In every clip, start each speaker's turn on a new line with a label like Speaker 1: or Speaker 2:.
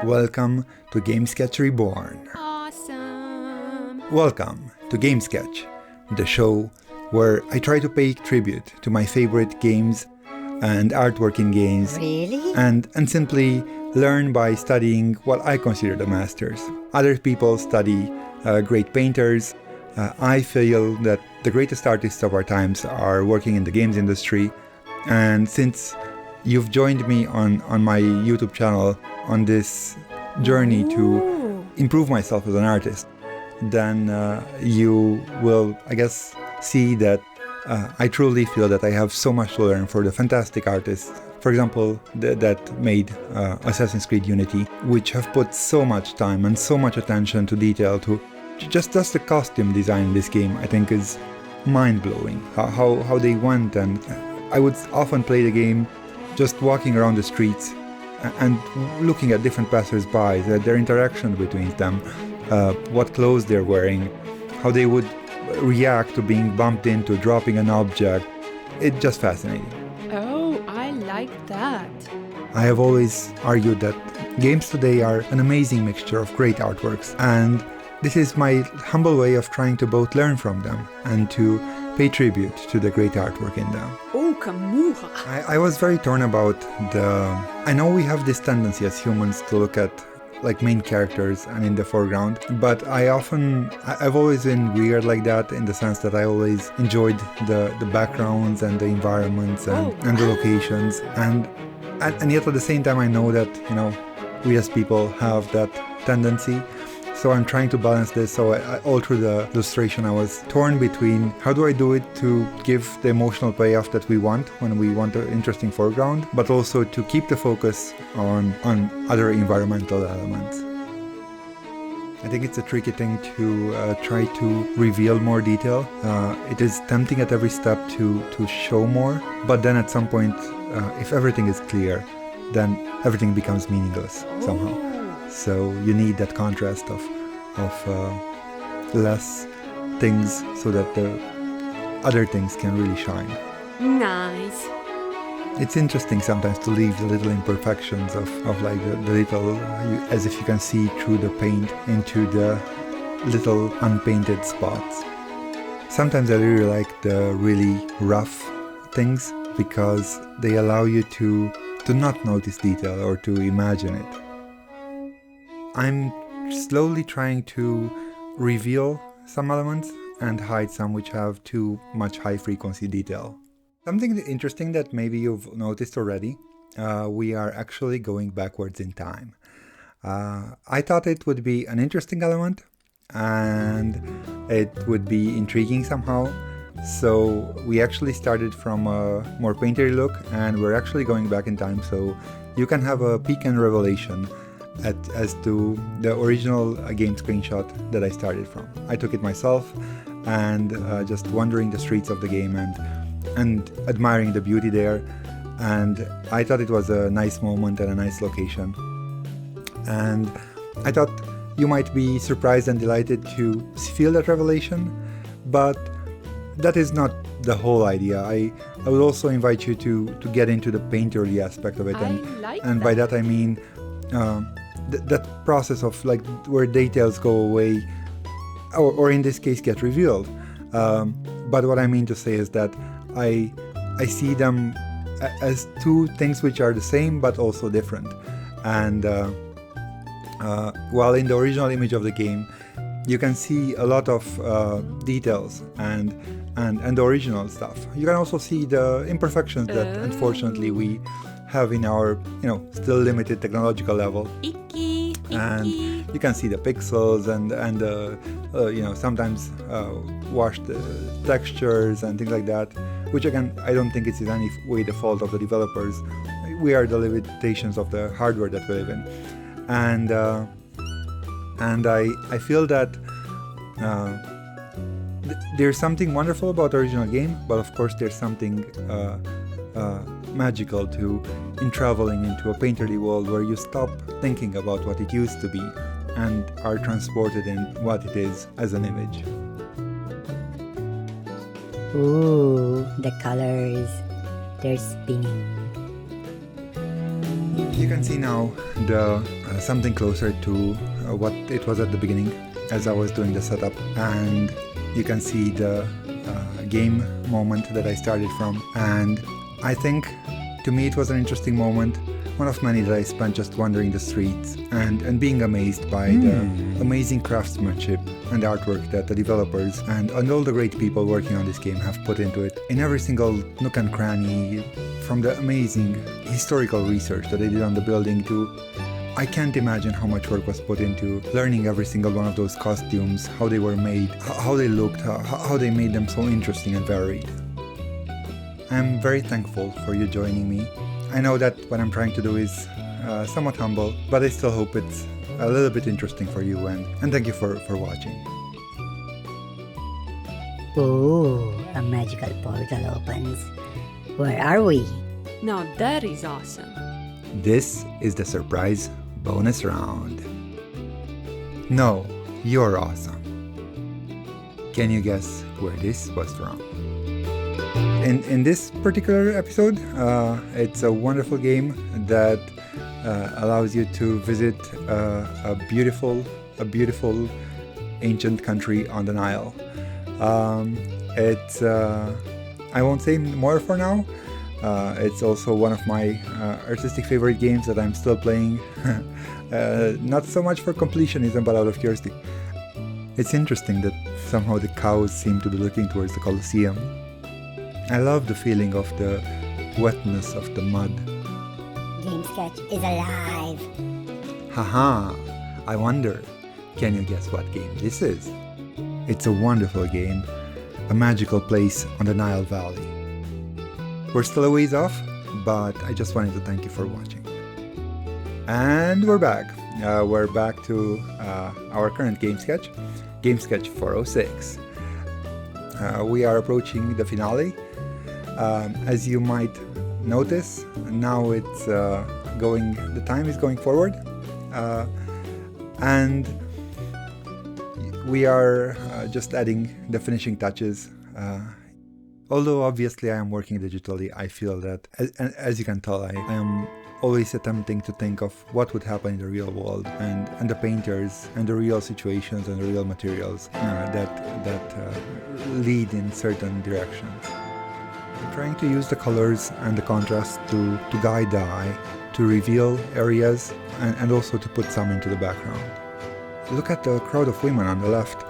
Speaker 1: Welcome to GameSketch Reborn.
Speaker 2: Awesome!
Speaker 1: Welcome to GameSketch, the show where I try to pay tribute to my favorite games and artwork in games.
Speaker 3: Really?
Speaker 1: And simply learn by studying what I consider the masters. Other people study great painters. I feel that the greatest artists of our times are working in the games industry. And since you've joined me on my YouTube channel on this journey to improve myself as an artist, then you will, I guess, see that I truly feel that I have so much to learn for the fantastic artists, for example, that made Assassin's Creed Unity, which have put so much time and so much attention to detail to just the costume design in this game. I think is mind-blowing how they went, and I would often play the game just walking around the streets and looking at different passers-by, their interaction between them, what clothes they're wearing, how they would react to being bumped into, dropping an object. It's just fascinating.
Speaker 2: Oh, I like that.
Speaker 1: I have always argued that games today are an amazing mixture of great artworks, and this is my humble way of trying to both learn from them and to pay tribute to the great artwork in them.
Speaker 2: Oh, Kamuha!
Speaker 1: I was very torn about I know we have this tendency as humans to look at like main characters and in the foreground, but I've always been weird like that, in the sense that I always enjoyed the backgrounds and the environments and the locations, and yet at the same time I know that, we as people have that tendency. So I'm trying to balance this. So all through the illustration I was torn between how do I do it to give the emotional payoff that we want when we want an interesting foreground, but also to keep the focus on other environmental elements. I think it's a tricky thing to try to reveal more detail. It is tempting at every step to show more, but then at some point, if everything is clear, then everything becomes meaningless somehow. So you need that contrast of less things so that the other things can really shine.
Speaker 2: Nice.
Speaker 1: It's interesting sometimes to leave the little imperfections of like the little, as if you can see through the paint into the little unpainted spots. Sometimes I really like the really rough things because they allow you to not notice detail or to imagine it. I'm slowly trying to reveal some elements and hide some which have too much high-frequency detail. Something interesting that maybe you've noticed already, we are actually going backwards in time. I thought it would be an interesting element and it would be intriguing somehow. So we actually started from a more painterly look and we're actually going back in time, so you can have a peek and revelation as to the original game screenshot that I started from. I took it myself and just wandering the streets of the game and admiring the beauty there, and I thought it was a nice moment and a nice location. And I thought you might be surprised and delighted to feel that revelation, but that is not the whole idea. I would also invite you to get into the painterly aspect of it, and by that I mean that process of like where details go away or in this case get revealed. But what I mean to say is that I see them as two things which are the same but also different. And while in the original image of the game you can see a lot of details and the original stuff, you can also see the imperfections that unfortunately we have in our still limited technological level. And you can see the pixels and sometimes washed textures and things like that, which again I don't think it's in any way the fault of the developers. We are the limitations of the hardware that we live in, and I feel that there's something wonderful about the original game, but of course there's something magical in traveling into a painterly world where you stop thinking about what it used to be and are transported in what it is as an image.
Speaker 3: Ooh, the colors, they're spinning.
Speaker 1: You can see now the something closer to what it was at the beginning as I was doing the setup, and you can see the game moment that I started from, and I think to me it was an interesting moment, one of many that I spent just wandering the streets and being amazed by the amazing craftsmanship and artwork that the developers and all the great people working on this game have put into it. In every single nook and cranny, from the amazing historical research that they did on the building to I can't imagine how much work was put into learning every single one of those costumes, how they were made, how they looked, how they made them so interesting and varied. I'm very thankful for you joining me. I know that what I'm trying to do is somewhat humble, but I still hope it's a little bit interesting for you, and thank you for watching.
Speaker 3: Ooh, a magical portal opens. Where are we?
Speaker 2: Now that is awesome.
Speaker 1: This is the surprise bonus round. No, you're awesome. Can you guess where this was from? In this particular episode, it's a wonderful game that allows you to visit a beautiful ancient country on the Nile. I won't say more for now. It's also one of my artistic favorite games that I'm still playing. Not so much for completionism, but out of curiosity. It's interesting that somehow the cows seem to be looking towards the Colosseum. I love the feeling of the wetness of the mud.
Speaker 3: GameSketch is alive.
Speaker 1: Haha, I wonder, can you guess what game this is? It's a wonderful game, a magical place on the Nile Valley. We're still a ways off, but I just wanted to thank you for watching. And we're back. We're back to our current GameSketch, gameSketch406. We are approaching the finale. As you might notice, now it's the time is going forward, and we are just adding the finishing touches. Although obviously I am working digitally, I feel that, as you can tell, I am always attempting to think of what would happen in the real world, and the painters and the real situations and the real materials that lead in certain directions. I'm trying to use the colors and the contrast to guide the eye, to reveal areas, and also to put some into the background. Look at the crowd of women on the left.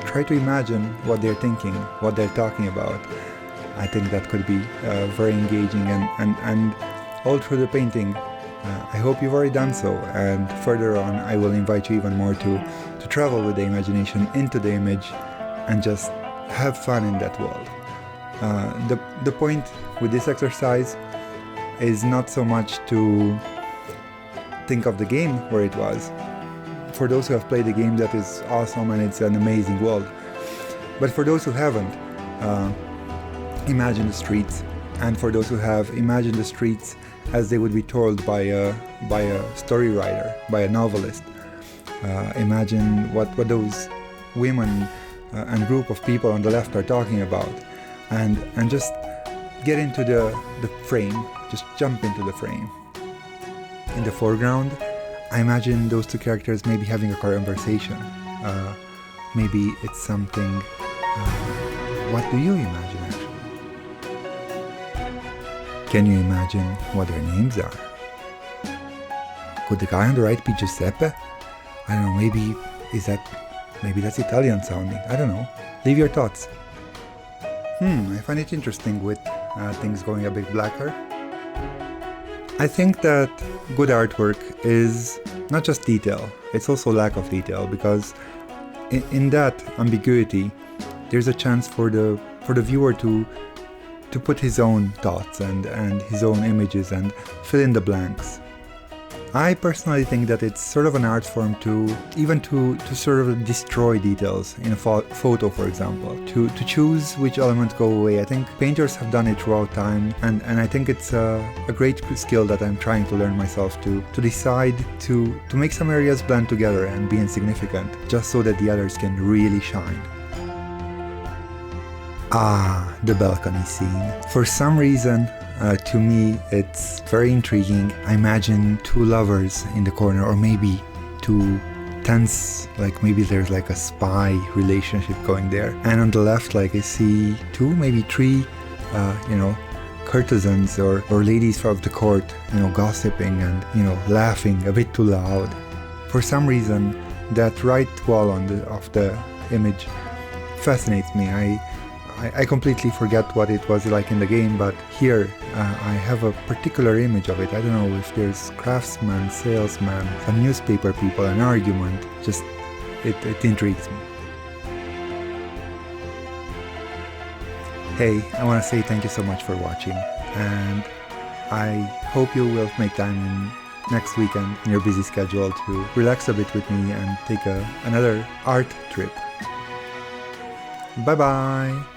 Speaker 1: Try to imagine what they're thinking, what they're talking about. I think that could be very engaging, and all through the painting, I hope you've already done so, and further on I will invite you even more to travel with the imagination into the image and just have fun in that world. The point with this exercise is not so much to think of the game where it was. For those who have played the game, that is awesome and it's an amazing world. But for those who haven't, imagine the streets. And for those who have, imagine the streets as they would be told by a story writer, by a novelist. Imagine what those women and group of people on the left are talking about. And just get into the frame, just jump into the frame. In the foreground, I imagine those two characters maybe having a conversation. Maybe it's something... what do you imagine actually? Can you imagine what their names are? Could the guy on the right be Giuseppe? I don't know, maybe that's Italian sounding. I don't know. Leave your thoughts. I find it interesting with things going a bit blacker. I think that good artwork is not just detail, it's also lack of detail, because in that ambiguity there's a chance for the viewer to put his own thoughts and his own images and fill in the blanks. I personally think that it's sort of an art form to sort of destroy details in a photo, for example, to choose which elements go away. I think painters have done it throughout time, and I think it's a great skill that I'm trying to learn myself to decide to make some areas blend together and be insignificant, just so that the others can really shine. Ah, the balcony scene. For some reason, To me, it's very intriguing. I imagine two lovers in the corner, or maybe two tense, like maybe there's like a spy relationship going there. And on the left, like I see two, maybe three, courtesans or ladies of the court, gossiping and, laughing a bit too loud. For some reason, that right wall of the image fascinates me. I completely forget what it was like in the game, but here I have a particular image of it. I don't know if there's craftsman, salesman, some newspaper people, an argument. Just it intrigues me. Hey, I want to say thank you so much for watching, and I hope you will make time in next weekend in your busy schedule to relax a bit with me and take another art trip. Bye bye!